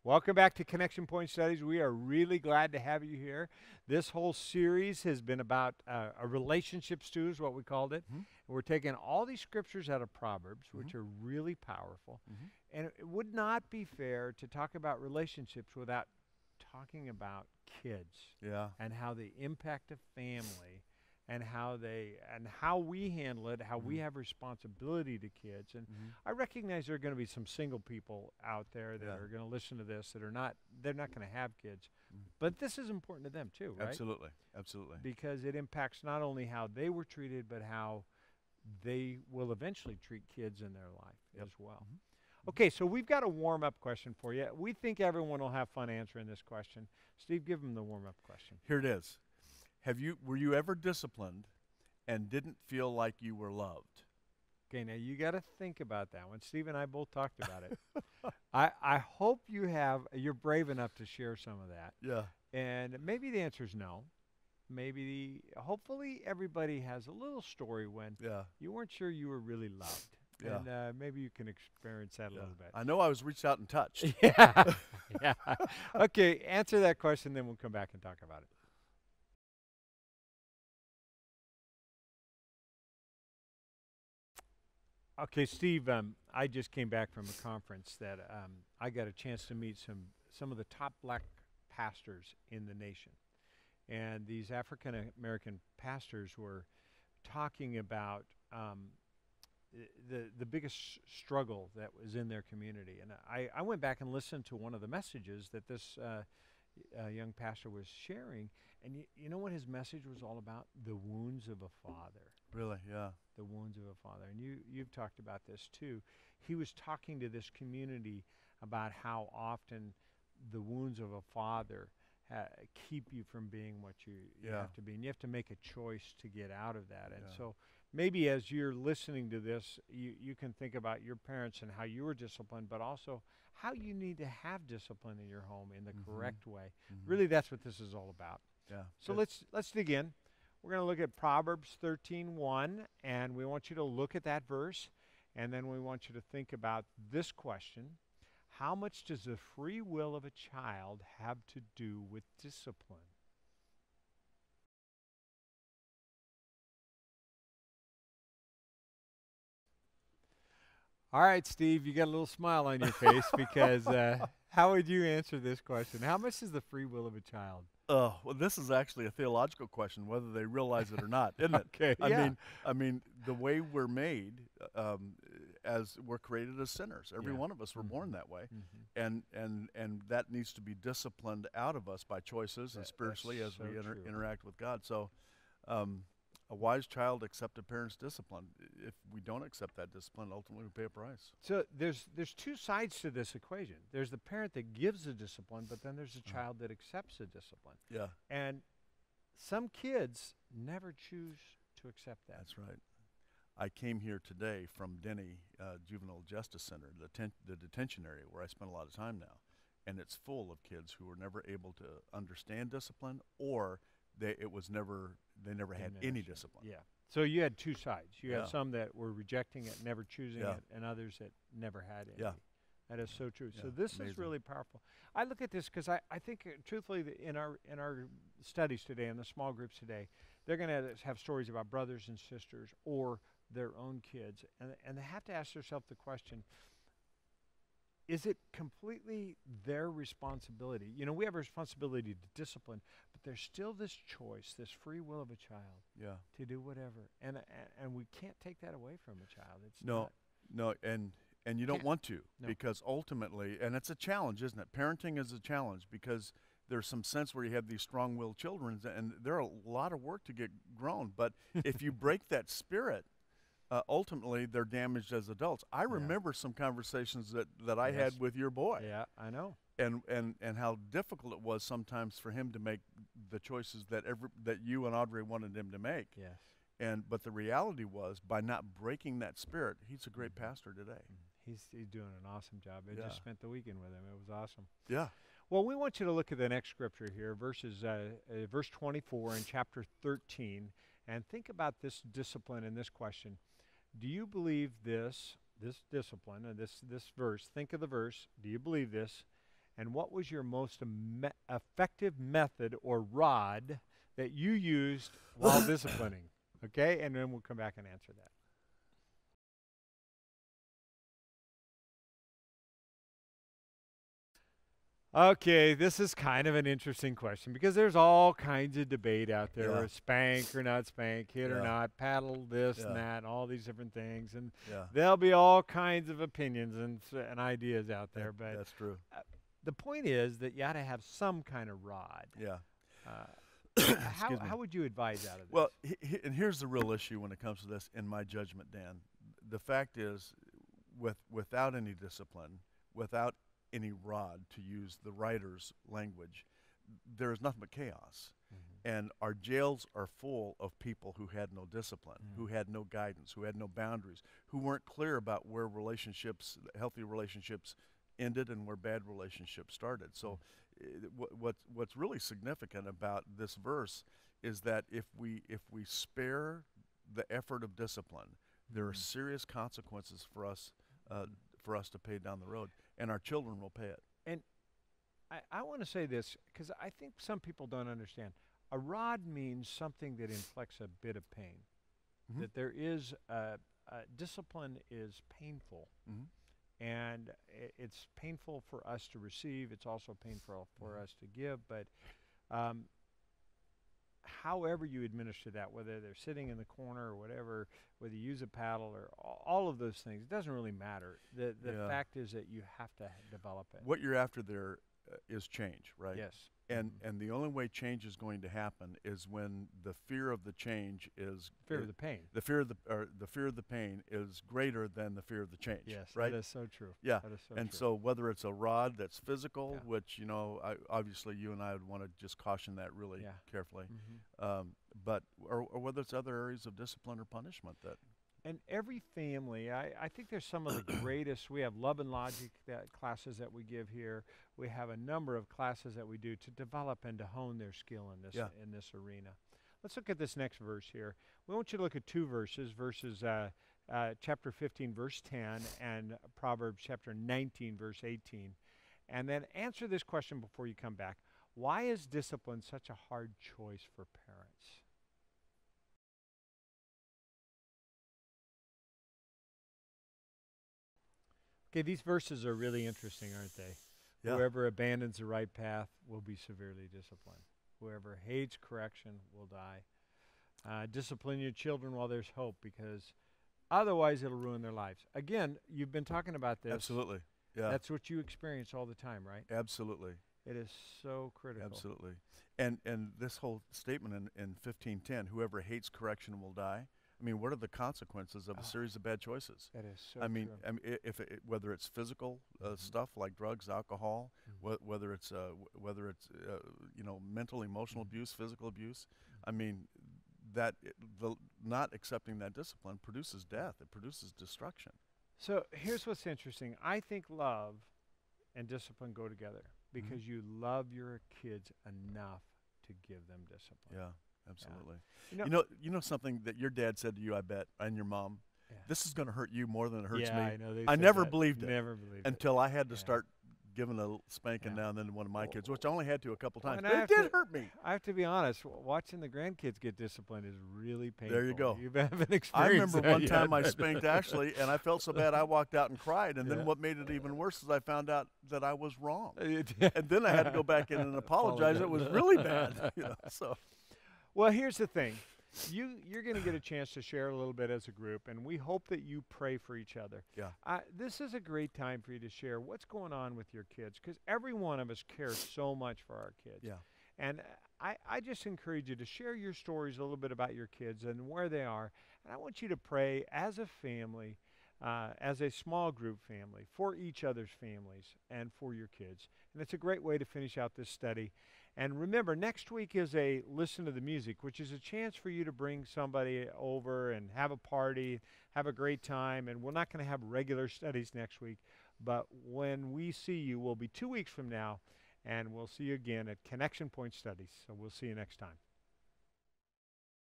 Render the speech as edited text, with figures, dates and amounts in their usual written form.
Welcome back to Connection Point Studies. We are really glad to have you here. This whole series has been about a relationship stew, is what we called it. Mm-hmm. And we're taking all these scriptures out of Proverbs, Mm-hmm. which are really powerful. Mm-hmm. And it would not be fair to talk about relationships without talking about kids Yeah. and how they impact a family and how we handle it, how we Mm-hmm. have responsibility to kids. And Mm-hmm. I recognize there are going to be some single people out there that Yeah. are going to listen to this that are not they're not going to have kids. Mm. But this is important to them too, right? Absolutely. Absolutely. Because it impacts not only how they were treated but how they will eventually treat kids in their life Yep. as well. Mm-hmm. Okay, so we've got a warm-up question for you. We think everyone will have fun answering this question. Steve, give them the warm-up question. Here it is. Were you ever disciplined and didn't feel like you were loved? Okay, now you got to think about that one. Steve and I both talked about it. I hope you're brave enough to share some of that. Yeah. And maybe the answer is no. Hopefully everybody has a little story when Yeah. you weren't sure you were really loved. Yeah. And maybe you can experience that a Yeah. little bit. I know I was reached out and touched. Yeah. Yeah. Okay, answer that question, then we'll come back and talk about it. Okay, Steve, I just came back from a conference that I got a chance to meet some of the top black pastors in the nation. And these African American pastors were talking about the biggest struggle that was in their community. And I went back and listened to one of the messages that this young pastor was sharing. And you know what his message was all about? The wounds of a father. Really? Yeah. The wounds of a father. And you've talked about this too. He was talking to this community about how often the wounds of a father keep you from being what you Yeah. have to be. And you have to make a choice to get out of that. And Yeah. so maybe as you're listening to this, you can think about your parents and how you were disciplined, but also how you need to have discipline in your home in the Mhm. correct way. Mhm. Really, that's what this is all about. Yeah. So Good. let's dig in. We're going to look at Proverbs 13:1, and we want you to look at that verse, and then we want you to think about this question. How much does the free will of a child have to do with discipline? All right, Steve, you got a little smile on your face because how would you answer this question? How much is the free will of a child? Well, this is actually a theological question, whether they realize it or not, isn't it? Okay, I yeah. mean, I mean, the way we're made, as we're created as sinners. Every Yeah. one of us were born Mhm. that way, Mhm. and that needs to be disciplined out of us by choices and That's spiritually as so we true. interact with God. So, a wise child accepts a parent's discipline. If we don't accept that discipline, ultimately we pay a price. So there's two sides to this equation. There's the parent that gives the discipline, but then there's the child that accepts the discipline. Yeah, And some kids never choose to accept that. that's right. I came here today from Denny Juvenile Justice Center, the detention area where I spend a lot of time now, and it's full of kids who were never able to understand discipline, or they never had any Diminished. discipline. Yeah. So you had two sides. You Yeah. had some that were rejecting it, never choosing Yeah. it, and others that never had any. Yeah. That is so true. So Yeah, this is amazing. really powerful. I look at this because I think, truthfully, in our studies today, in the small groups today, they're going to have stories about brothers and sisters or their own kids, and they have to ask themselves the question: is it completely their responsibility? You know, we have a responsibility to discipline, but there's still this choice, this free will of a child Yeah. to do whatever, and we can't take that away from a child. It's No, not. no, and you don't Can't. want to, No. because ultimately, and it's a challenge, isn't it? Parenting is a challenge because there's some sense where you have these strong-willed children, and they're a lot of work to get grown. But if you break that spirit, ultimately they're damaged as adults. I Yeah. remember some conversations that I Yes. had with your boy, Yeah, I know. and how difficult it was sometimes for him to make the choices that you and Audrey wanted him to make. Yes. But the reality was, by not breaking that spirit, he's a great pastor today. He's doing an awesome job. I Yeah. just spent the weekend with him. It was awesome. Yeah. Well, we want you to look at the next scripture here, verse 24 in chapter 13, and think about this discipline and this question. Do you believe this discipline and this verse? Think of the verse. Do you believe this? And what was your most effective method or rod that you used while disciplining? Okay, and then we'll come back and answer that. Okay, this is kind of an interesting question because there's all kinds of debate out there Yeah. where spank or not spank, hit or Yeah. not, paddle this and Yeah. that, and all these different things. And Yeah. there'll be all kinds of opinions and ideas out there. But That's true. the point is that you ought to have some kind of rod. Yeah. Uh, Excuse me. how would you advise out of this? Well, and here's the real issue when it comes to this, in my judgment, Dan. The fact is, without any discipline, without any rod, to use the writer's language, there is nothing but chaos. And our jails are full of people who had no discipline, who had no guidance, who had no boundaries, who weren't clear about where relationships, healthy relationships, ended and where bad relationships started. So, what's really significant about this verse is that if we spare the effort of discipline, there are serious consequences for us to pay down the road, and our children will pay it. And I want to say this because I think some people don't understand. A rod means something that inflicts a bit of pain. Mhm. That there is discipline is painful, Mhm. and it's painful for us to receive. It's also painful for us to give. But however you administer that, whether they're sitting in the corner or whatever, whether you use a paddle or all of those things, it doesn't really matter. The Yeah. fact is that you have to develop it. What you're after there is change, right? Yes. And the only way change is going to happen is when the fear of the change is Fear of the pain. the fear of the pain is greater than the fear of the change. Yes, right. that is so true. Yeah, That is so and true. so whether it's a rod that's physical, Yeah. which obviously you and I would want to just caution that really Yeah. carefully, Mhm. but or whether it's other areas of discipline or punishment that. And every family, I think there's some of the greatest. We have Love and Logic classes that we give here. We have a number of classes that we do to develop and to hone their skill in this Yeah. arena. Let's look at this next verse here. We want you to look at two verses, chapter 15, verse 10, and Proverbs chapter 19, verse 18. And then answer this question before you come back. Why is discipline such a hard choice for parents? Okay, these verses are really interesting, aren't they? Yeah. Whoever abandons the right path will be severely disciplined. Whoever hates correction will die. Discipline your children while there's hope, because otherwise it'll ruin their lives. Again, you've been talking about this. Absolutely. Yeah. That's what you experience all the time, right? Absolutely. It is so critical. Absolutely. And this whole statement in 15:10, whoever hates correction will die. I mean, what are the consequences of a series of bad choices? That is so I mean, true. if whether it's physical stuff like drugs, alcohol, whether it's mental, emotional abuse, physical abuse, I mean, the not accepting that discipline produces death. It produces destruction. So here's what's interesting. I think love and discipline go together because you love your kids enough to give them discipline. Yeah, absolutely. You You know something that your dad said to you, I bet, and your mom. Yeah. This is going to hurt you more than it hurts Yeah, me. I know. They I said never that. believed it Never believed it. until I had to Yeah. start giving a spanking Yeah. down then to one of my kids, which I only had to a couple Well, times. and I But it have did to- hurt me. I have to be honest. Watching the grandkids get disciplined is really painful. There you go. You haven't experienced I remember that one yet. time I spanked Ashley, and I felt so bad I walked out and cried. And Yeah. then what made it even worse is I found out that I was wrong. And And then I had to go back in and apologize. It was really bad. So Well, here's the thing. You're going to get a chance to share a little bit as a group, and we hope that you pray for each other. yeah, This is a great time for you to share what's going on with your kids, because every one of us cares so much for our kids. yeah, And I just encourage you to share your stories a little bit about your kids and where they are. And I want you to pray as a family, as a small group family, for each other's families and for your kids. And it's a great way to finish out this study. And remember, next week is a Listen to the Music, which is a chance for you to bring somebody over and have a party, have a great time. And we're not going to have regular studies next week, but when we see you, will be 2 weeks from now, and we'll see you again at Connection Point Studies. So we'll see you next time.